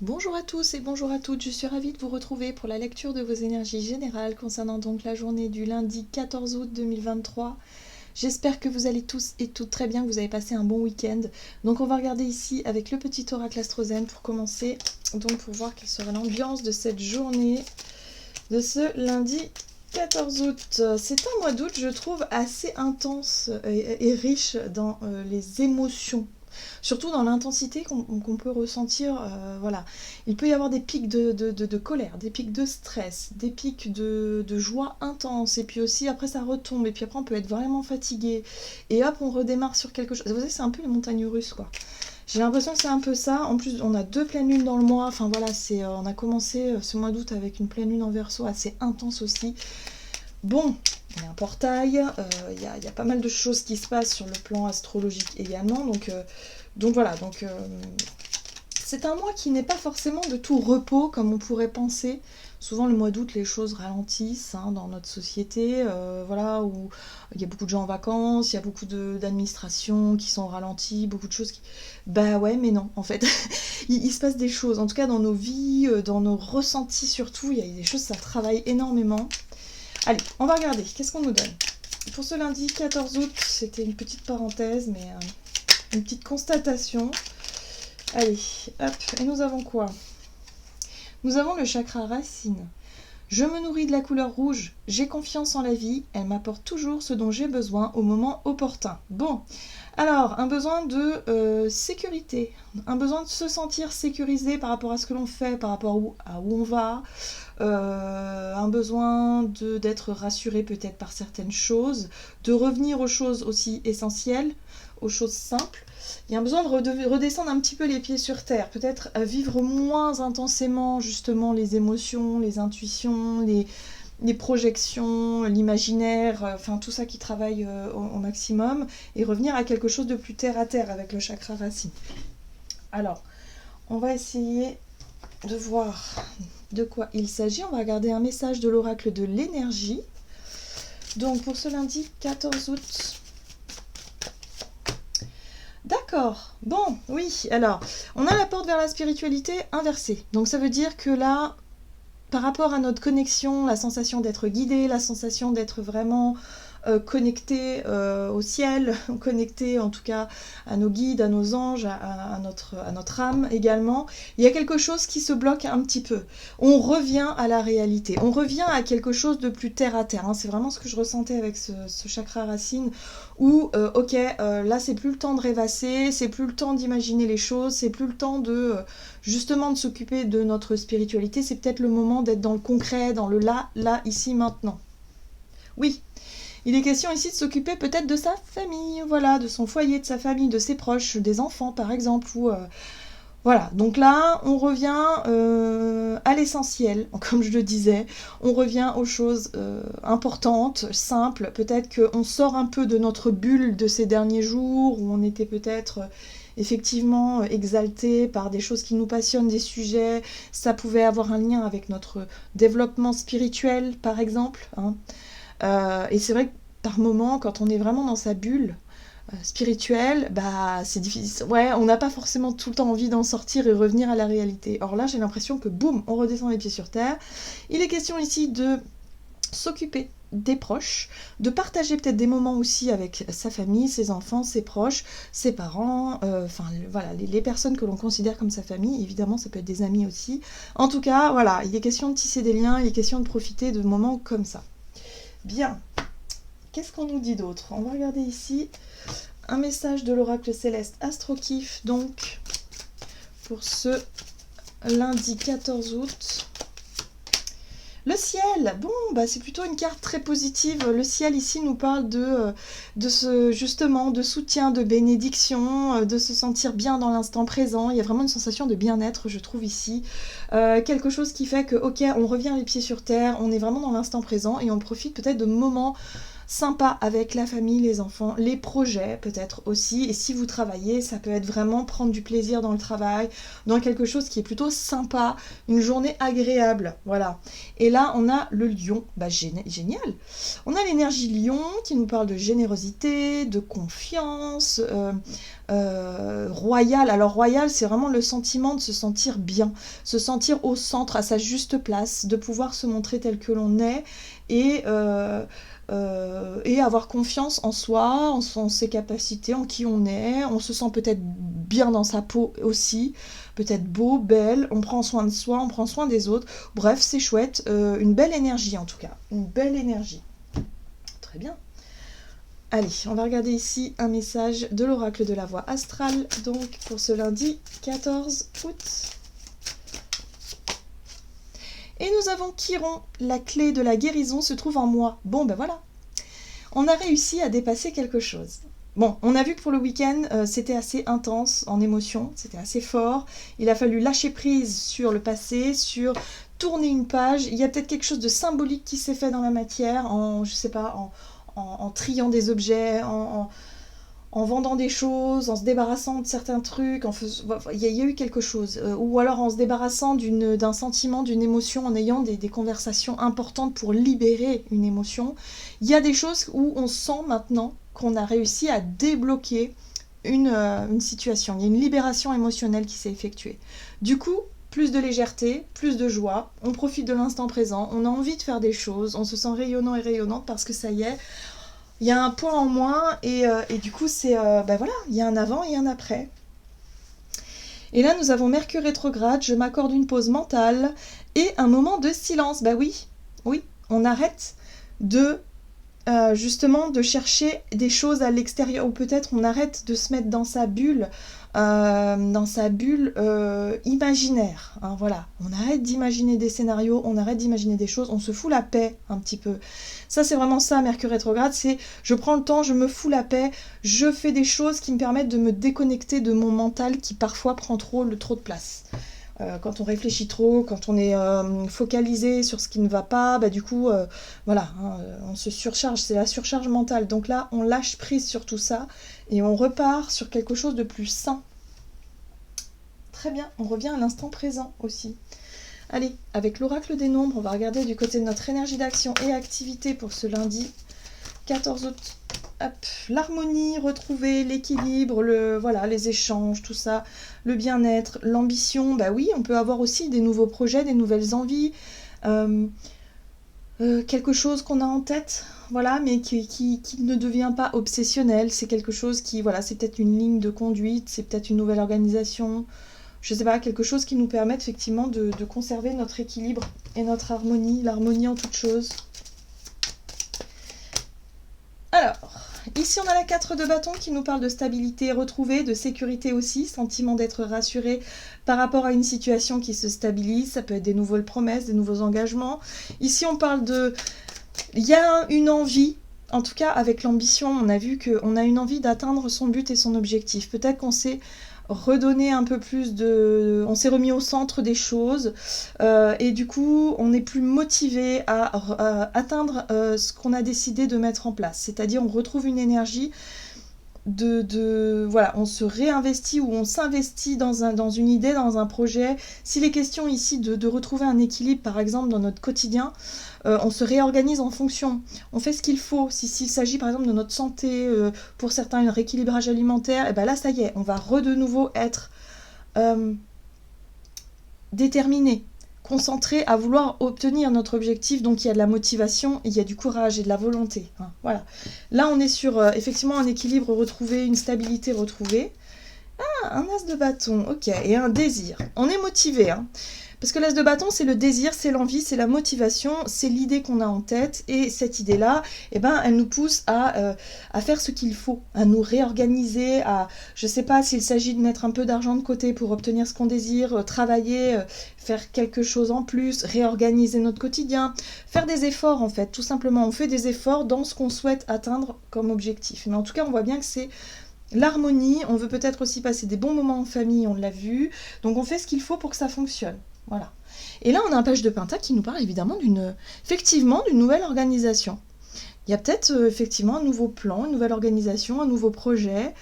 Bonjour à tous et bonjour à toutes, je suis ravie de vous retrouver pour la lecture de vos énergies générales concernant donc la journée du lundi 14 août 2023. J'espère que vous allez tous et toutes très bien, que vous avez passé un bon week-end. Donc on va regarder ici avec le petit oracle astrozène pour commencer, donc pour voir quelle sera l'ambiance de cette journée de ce lundi 14 août. C'est un mois d'août, je trouve, assez intense et riche dans les émotions. Surtout dans l'intensité qu'on peut ressentir, voilà. Il peut y avoir des pics de colère, des pics de stress, des pics de joie intense, et puis aussi après ça retombe, et puis après on peut être vraiment fatigué, et hop on redémarre sur quelque chose. Vous savez, c'est un peu les montagnes russes, quoi. J'ai l'impression que c'est un peu ça. En plus, on a 2 pleines lunes dans le mois. Enfin voilà, on a commencé ce mois d'août avec une pleine lune en Verseau assez intense aussi. Bon, il y a un portail, il y a pas mal de choses qui se passent sur le plan astrologique également. Donc voilà, c'est un mois qui n'est pas forcément de tout repos comme on pourrait penser. Souvent le mois d'août les choses ralentissent dans notre société, voilà, où il y a beaucoup de gens en vacances, il y a beaucoup d'administrations qui sont ralenties, beaucoup de choses qui... Bah ouais mais non en fait, il se passe des choses, en tout cas dans nos vies, dans nos ressentis surtout, il y a des choses, ça travaille énormément. Allez, on va regarder, qu'est-ce qu'on nous donne pour ce lundi 14 août, c'était une petite parenthèse, mais une petite constatation. Allez, hop, et nous avons quoi? Nous avons le chakra racine. Je me nourris de la couleur rouge, j'ai confiance en la vie, elle m'apporte toujours ce dont j'ai besoin au moment opportun. Bon, alors, un besoin de sécurité, un besoin de se sentir sécurisé par rapport à ce que l'on fait, par rapport à où on va, un besoin d'être rassuré peut-être par certaines choses, de revenir aux choses aussi essentielles, aux choses simples. Il y a un besoin de redescendre un petit peu les pieds sur terre, peut-être à vivre moins intensément justement les émotions, les intuitions, les projections, l'imaginaire, enfin tout ça qui travaille au maximum, et revenir à quelque chose de plus terre à terre avec le chakra racine. Alors, on va essayer de voir de quoi il s'agit. On va regarder un message de l'oracle de l'énergie. Donc pour ce lundi 14 août. D'accord, bon, oui, alors, on a la porte vers la spiritualité inversée. Donc ça veut dire que là, par rapport à notre connexion, la sensation d'être guidé, la sensation d'être vraiment connecté au ciel, connecté en tout cas à nos guides, à nos anges, à notre âme également, il y a quelque chose qui se bloque un petit peu. On revient à la réalité, on revient à quelque chose de plus terre à terre. C'est vraiment ce que je ressentais avec ce chakra racine, où ok, là c'est plus le temps de rêvasser, c'est plus le temps d'imaginer les choses, c'est plus le temps de justement de s'occuper de notre spiritualité, c'est peut-être le moment d'être dans le concret, dans le là, ici, maintenant. Oui, il est question ici de s'occuper peut-être de sa famille, voilà, de son foyer, de sa famille, de ses proches, des enfants par exemple, ou voilà. Donc là, on revient à l'essentiel, comme je le disais, on revient aux choses importantes, simples. Peut-être qu'on sort un peu de notre bulle de ces derniers jours, où on était peut-être effectivement exalté par des choses qui nous passionnent, des sujets. Ça pouvait avoir un lien avec notre développement spirituel, par exemple. Et c'est vrai que par moment, quand on est vraiment dans sa bulle spirituelle, bah c'est difficile. Ouais, on n'a pas forcément tout le temps envie d'en sortir et revenir à la réalité. Or là, j'ai l'impression que boum, on redescend les pieds sur terre. Il est question ici de s'occuper des proches, de partager peut-être des moments aussi avec sa famille, ses enfants, ses proches, ses parents, enfin voilà, les personnes que l'on considère comme sa famille, évidemment ça peut être des amis aussi. En tout cas, voilà, il est question de tisser des liens, il est question de profiter de moments comme ça. Bien, qu'est-ce qu'on nous dit d'autre? On va regarder ici un message de l'oracle céleste Astrokif, donc pour ce lundi 14 août. Le ciel, bon, bah c'est plutôt une carte très positive. Le ciel ici nous parle de ce justement de soutien, de bénédiction, de se sentir bien dans l'instant présent. Il y a vraiment une sensation de bien-être, je trouve ici. Quelque chose qui fait que, ok, on revient les pieds sur terre, on est vraiment dans l'instant présent et on profite peut-être de moments sympa avec la famille, les enfants, les projets peut-être aussi. Et si vous travaillez, ça peut être vraiment prendre du plaisir dans le travail, dans quelque chose qui est plutôt sympa, une journée agréable, voilà. Et là, on a le lion, bah génial. On a l'énergie lion qui nous parle de générosité, de confiance, royal. Alors royal, c'est vraiment le sentiment de se sentir bien, se sentir au centre, à sa juste place, de pouvoir se montrer tel que l'on est et avoir confiance en soi, en ses capacités, en qui on est. On se sent peut-être bien dans sa peau aussi, peut-être beau, belle, on prend soin de soi, on prend soin des autres. Bref, c'est chouette, une belle énergie en tout cas, une belle énergie. Très bien. Allez, on va regarder ici un message de l'oracle de la voie astrale, donc pour ce lundi 14 août. Et nous avons Chiron, la clé de la guérison se trouve en moi. Bon, ben voilà, on a réussi à dépasser quelque chose. Bon, on a vu que pour le week-end, c'était assez intense en émotion, c'était assez fort. Il a fallu lâcher prise sur le passé, sur tourner une page. Il y a peut-être quelque chose de symbolique qui s'est fait dans la matière, je sais pas, en triant des objets, en vendant des choses, en se débarrassant de certains trucs, il y a eu quelque chose. Ou alors en se débarrassant d'un sentiment, d'une émotion, en ayant des conversations importantes pour libérer une émotion. Il y a des choses où on sent maintenant qu'on a réussi à débloquer une situation. Il y a une libération émotionnelle qui s'est effectuée. Du coup, plus de légèreté, plus de joie, on profite de l'instant présent, on a envie de faire des choses, on se sent rayonnant et rayonnante parce que ça y est, il y a un point en moins et du coup c'est voilà, il y a un avant et un après. Et là nous avons Mercure rétrograde, je m'accorde une pause mentale et un moment de silence. Bah oui, on arrête de justement de chercher des choses à l'extérieur, ou peut-être on arrête de se mettre dans sa bulle imaginaire, hein, voilà. On arrête d'imaginer des scénarios, on arrête d'imaginer des choses, on se fout la paix un petit peu. Ça c'est vraiment ça, Mercure rétrograde, c'est je prends le temps, je me fous la paix, je fais des choses qui me permettent de me déconnecter de mon mental qui parfois prend trop de place. Quand on réfléchit trop, quand on est focalisé sur ce qui ne va pas, bah du coup, voilà, hein, on se surcharge, c'est la surcharge mentale. Donc là, on lâche prise sur tout ça et on repart sur quelque chose de plus sain. Très bien, on revient à l'instant présent aussi. Allez, avec l'oracle des nombres, on va regarder du côté de notre énergie d'action et activité pour ce lundi 14 août. Hop, l'harmonie retrouvée, l'équilibre, les échanges, tout ça, le bien-être, l'ambition. Bah oui, on peut avoir aussi des nouveaux projets, des nouvelles envies, quelque chose qu'on a en tête, voilà, mais qui ne devient pas obsessionnel. C'est quelque chose qui, voilà, c'est peut-être une ligne de conduite, c'est peut-être une nouvelle organisation, je sais pas, quelque chose qui nous permet effectivement de conserver notre équilibre et notre harmonie, l'harmonie en toute chose. Alors, ici on a la 4 de bâton qui nous parle de stabilité retrouvée, de sécurité aussi, sentiment d'être rassuré par rapport à une situation qui se stabilise, ça peut être des nouvelles promesses, des nouveaux engagements. Ici on parle il y a une envie, en tout cas avec l'ambition, on a vu qu'on a une envie d'atteindre son but et son objectif. Peut-être qu'on s'est redonné un peu plus on s'est remis au centre des choses et du coup on est plus motivé à atteindre ce qu'on a décidé de mettre en place, c'est-à-dire on retrouve une énergie voilà, on se réinvestit ou on s'investit dans une idée, dans un projet. S'il est question ici de retrouver un équilibre par exemple dans notre quotidien, on se réorganise en fonction, on fait ce qu'il faut. S'il s'agit par exemple de notre santé, pour certains un rééquilibrage alimentaire, et ben là ça y est, on va de nouveau être déterminé, concentré à vouloir obtenir notre objectif. Donc il y a de la motivation, il y a du courage et de la volonté, hein, voilà. Là on est sur effectivement un équilibre retrouvé, une stabilité retrouvée. Ah, un as de bâton, ok, et un désir. On est motivé, hein. Parce que l'as de bâton, c'est le désir, c'est l'envie, c'est la motivation, c'est l'idée qu'on a en tête. Et cette idée-là, eh ben, elle nous pousse à faire ce qu'il faut, à nous réorganiser, je sais pas, s'il s'agit de mettre un peu d'argent de côté pour obtenir ce qu'on désire, travailler, faire quelque chose en plus, réorganiser notre quotidien, faire des efforts en fait, tout simplement. On fait des efforts dans ce qu'on souhaite atteindre comme objectif. Mais en tout cas, on voit bien que c'est l'harmonie. On veut peut-être aussi passer des bons moments en famille, on l'a vu. Donc on fait ce qu'il faut pour que ça fonctionne. Voilà. Et là, on a un page de Pentacle qui nous parle évidemment effectivement d'une nouvelle organisation. Il y a peut-être effectivement un nouveau plan, une nouvelle organisation, un nouveau projet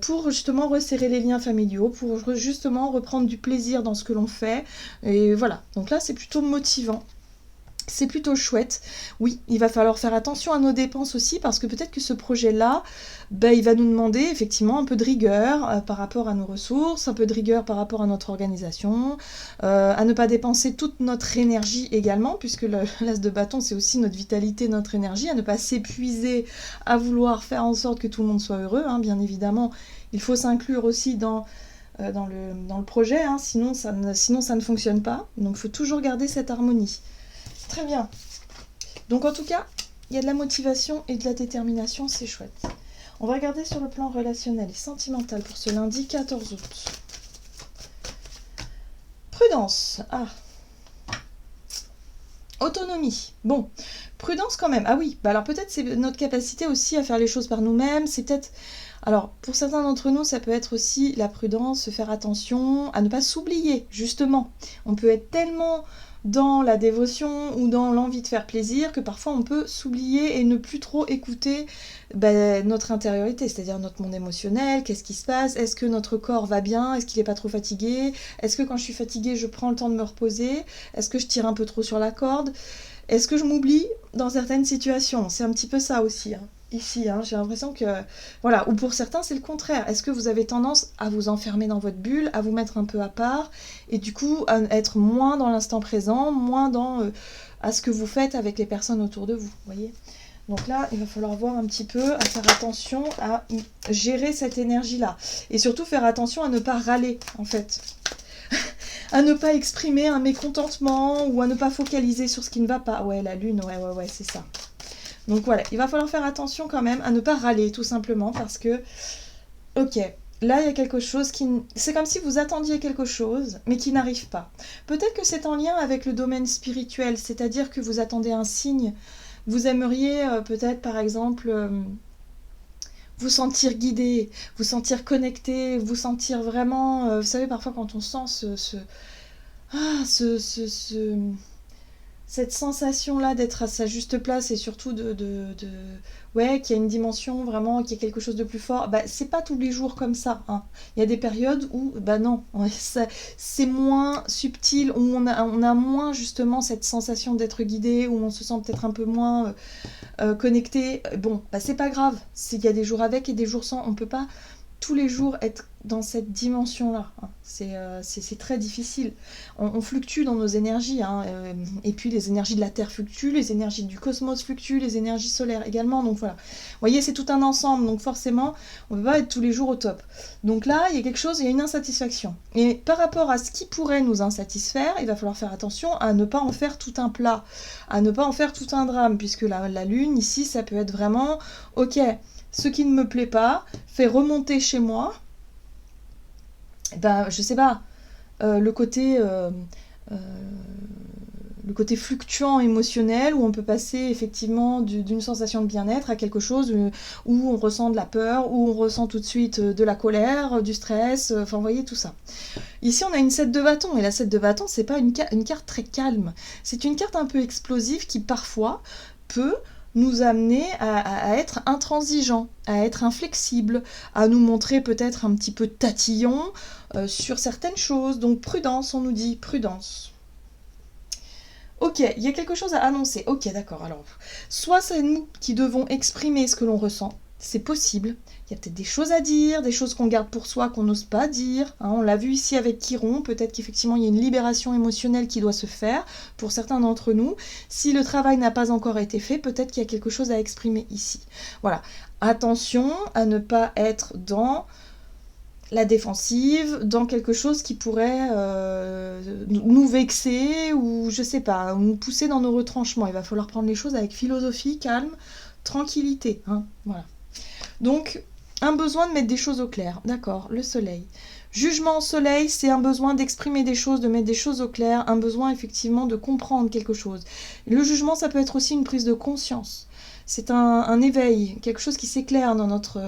pour justement resserrer les liens familiaux, pour justement reprendre du plaisir dans ce que l'on fait. Et voilà, donc là c'est plutôt motivant. C'est plutôt chouette. Oui, il va falloir faire attention à nos dépenses aussi parce que peut-être que ce projet-là, il va nous demander effectivement un peu de rigueur par rapport à nos ressources, un peu de rigueur par rapport à notre organisation, à ne pas dépenser toute notre énergie également, puisque l'as de bâton, c'est aussi notre vitalité, notre énergie, à ne pas s'épuiser à vouloir faire en sorte que tout le monde soit heureux, hein, bien évidemment. Il faut s'inclure aussi dans le projet, hein, sinon ça ne fonctionne pas. Donc il faut toujours garder cette harmonie. Très bien. Donc en tout cas, il y a de la motivation et de la détermination, c'est chouette. On va regarder sur le plan relationnel et sentimental pour ce lundi 14 août. Prudence. Ah. Autonomie. Bon, prudence quand même. Ah oui, alors peut-être c'est notre capacité aussi à faire les choses par nous-mêmes. C'est peut-être... Alors, pour certains d'entre nous, ça peut être aussi la prudence, se faire attention, à ne pas s'oublier, justement. On peut être tellement dans la dévotion ou dans l'envie de faire plaisir que parfois on peut s'oublier et ne plus trop écouter notre intériorité, c'est-à-dire notre monde émotionnel, qu'est-ce qui se passe, est-ce que notre corps va bien, est-ce qu'il n'est pas trop fatigué, est-ce que quand je suis fatiguée je prends le temps de me reposer, est-ce que je tire un peu trop sur la corde, est-ce que je m'oublie dans certaines situations, c'est un petit peu ça aussi, hein. Ici, hein, j'ai l'impression que... Voilà, ou pour certains, c'est le contraire. Est-ce que vous avez tendance à vous enfermer dans votre bulle, à vous mettre un peu à part, et du coup, à être moins dans l'instant présent, moins dans à ce que vous faites avec les personnes autour de vous, voyez ? Donc là, il va falloir voir un petit peu, à faire attention à gérer cette énergie-là. Et surtout, faire attention à ne pas râler, en fait. À ne pas exprimer un mécontentement, ou à ne pas focaliser sur ce qui ne va pas. Ouais, la lune, ouais, c'est ça. Donc voilà, il va falloir faire attention quand même à ne pas râler tout simplement parce que, ok, là il y a quelque chose qui... C'est comme si vous attendiez quelque chose mais qui n'arrive pas. Peut-être que c'est en lien avec le domaine spirituel, c'est-à-dire que vous attendez un signe. Vous aimeriez peut-être par exemple vous sentir guidé, vous sentir connecté, vous sentir vraiment... vous savez parfois quand on sent cette sensation-là d'être à sa juste place et surtout ouais, qu'il y a une dimension vraiment, qu'il y a quelque chose de plus fort, c'est pas tous les jours comme ça, hein. Il y a des périodes où, non, c'est moins subtil, où on a moins justement cette sensation d'être guidé, où on se sent peut-être un peu moins connecté. Bon, c'est pas grave, il y a des jours avec et des jours sans, on peut pas tous les jours être dans cette dimension-là, hein. C'est très difficile. On fluctue dans nos énergies, hein, et puis les énergies de la Terre fluctuent, les énergies du cosmos fluctuent, les énergies solaires également, donc voilà. Vous voyez, c'est tout un ensemble, donc forcément, on ne peut pas être tous les jours au top. Donc là, il y a quelque chose, il y a une insatisfaction. Et par rapport à ce qui pourrait nous insatisfaire, il va falloir faire attention à ne pas en faire tout un plat, à ne pas en faire tout un drame, puisque la Lune, ici, ça peut être vraiment, ok, ce qui ne me plaît pas fait remonter chez moi, je sais pas, le côté fluctuant émotionnel où on peut passer effectivement d'une sensation de bien-être à quelque chose où on ressent de la peur, où on ressent tout de suite de la colère, du stress, enfin vous voyez tout ça. Ici on a une 7 de bâton et la 7 de bâton c'est pas une carte très calme, c'est une carte un peu explosive qui parfois peut nous amener à être intransigeants, à être inflexibles, à nous montrer peut-être un petit peu tatillons sur certaines choses. Donc prudence, on nous dit prudence. Ok, il y a quelque chose à annoncer. Ok, d'accord. Alors, soit c'est nous qui devons exprimer ce que l'on ressent, c'est possible. Il y a peut-être des choses à dire, des choses qu'on garde pour soi, qu'on n'ose pas dire, hein. On l'a vu ici avec Chiron, peut-être qu'effectivement il y a une libération émotionnelle qui doit se faire pour certains d'entre nous. Si le travail n'a pas encore été fait, peut-être qu'il y a quelque chose à exprimer ici. Voilà, attention à ne pas être dans la défensive, dans quelque chose qui pourrait nous vexer ou je sais pas, nous pousser dans nos retranchements. Il va falloir prendre les choses avec philosophie, calme, tranquillité, hein. Voilà. Donc, un besoin de mettre des choses au clair, d'accord, le soleil. Jugement au soleil, c'est un besoin d'exprimer des choses, de mettre des choses au clair, un besoin effectivement de comprendre quelque chose. Le jugement, ça peut être aussi une prise de conscience. C'est un éveil, quelque chose qui s'éclaire dans notre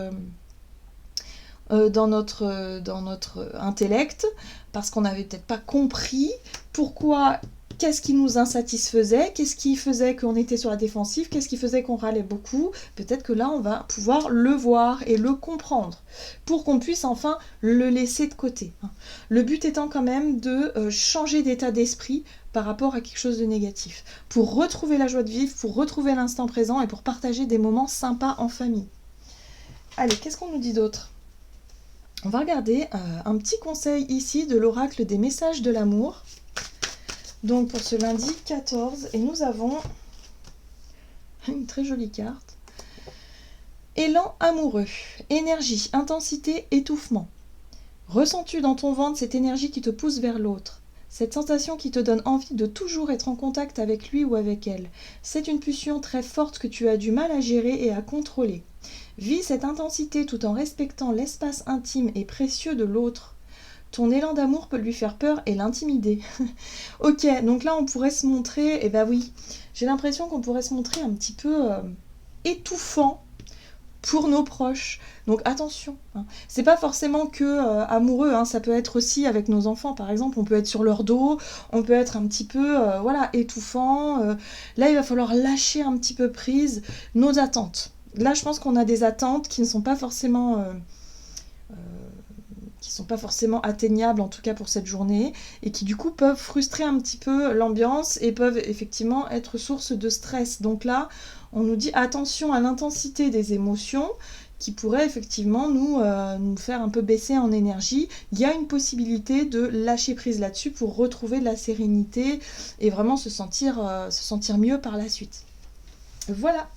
intellect, parce qu'on n'avait peut-être pas compris pourquoi qu'est-ce qui nous insatisfaisait, qu'est-ce qui faisait qu'on était sur la défensive, qu'est-ce qui faisait qu'on râlait beaucoup. Peut-être que là, on va pouvoir le voir et le comprendre pour qu'on puisse enfin le laisser de côté. Le but étant quand même de changer d'état d'esprit par rapport à quelque chose de négatif, pour retrouver la joie de vivre, pour retrouver l'instant présent et pour partager des moments sympas en famille. Allez, qu'est-ce qu'on nous dit d'autre ? On va regarder un petit conseil ici de l'oracle des messages de l'amour. Donc pour ce lundi 14, et nous avons une très jolie carte. Élan amoureux, énergie, intensité, étouffement. Ressens-tu dans ton ventre cette énergie qui te pousse vers l'autre ? Cette sensation qui te donne envie de toujours être en contact avec lui ou avec elle. C'est une pulsion très forte que tu as du mal à gérer et à contrôler. Vis cette intensité tout en respectant l'espace intime et précieux de l'autre. Ton élan d'amour peut lui faire peur et l'intimider. Ok, donc là on pourrait se montrer, eh ben oui, j'ai l'impression qu'on pourrait se montrer un petit peu étouffant pour nos proches. Donc attention, c'est pas forcément que amoureux, ça peut être aussi avec nos enfants par exemple, on peut être sur leur dos, on peut être un petit peu étouffant. Là il va falloir lâcher un petit peu prise nos attentes. Là je pense qu'on a des attentes qui ne sont pas forcément atteignables en tout cas pour cette journée et qui du coup peuvent frustrer un petit peu l'ambiance et peuvent effectivement être source de stress. Donc là on nous dit attention à l'intensité des émotions qui pourrait effectivement nous faire un peu baisser en énergie. Il y a une possibilité de lâcher prise là-dessus pour retrouver de la sérénité et vraiment se sentir mieux par la suite. Voilà,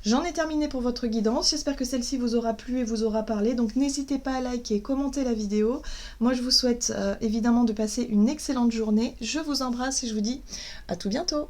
j'en ai terminé pour votre guidance, j'espère que celle-ci vous aura plu et vous aura parlé, donc n'hésitez pas à liker et commenter la vidéo. Moi je vous souhaite évidemment de passer une excellente journée, je vous embrasse et je vous dis à tout bientôt.